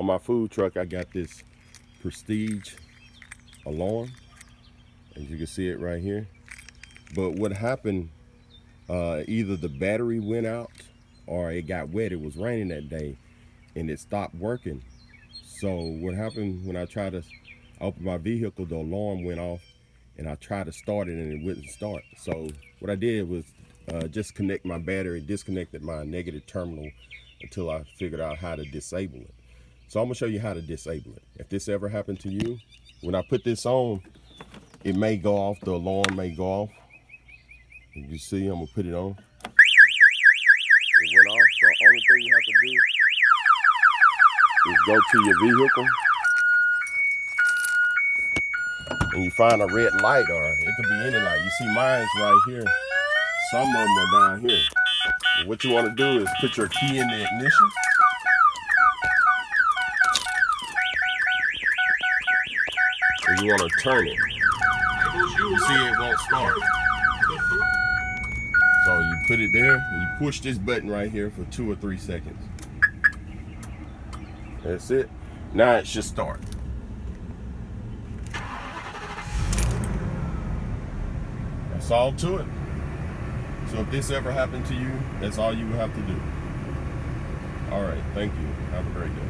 On my food truck, I got this Prestige alarm, as you can see it right here. But what happened, either the battery went out or it got wet. It was raining that day and it stopped working. So what happened when I tried to open my vehicle, the alarm went off and I tried to start it and it wouldn't start. So what I did was just connect my battery, disconnected my negative terminal until I figured out how to disable it. So I'm gonna show you how to disable it. If this ever happened to you, when I put this on, it may go off, the alarm may go off. You see, I'm gonna put it on. It went off, so the only thing you have to do is go to your vehicle and you find a red light, or it could be any light. You see mine's right here. Some of them are down here. And what you wanna do is put your key in the ignition. And you wanna turn it. You see it won't start. So you put it there and you push this button right here for 2 or 3 seconds. That's it. Now it should start. That's all to it. So if this ever happened to you, that's all you have to do. All right, thank you. Have a great day.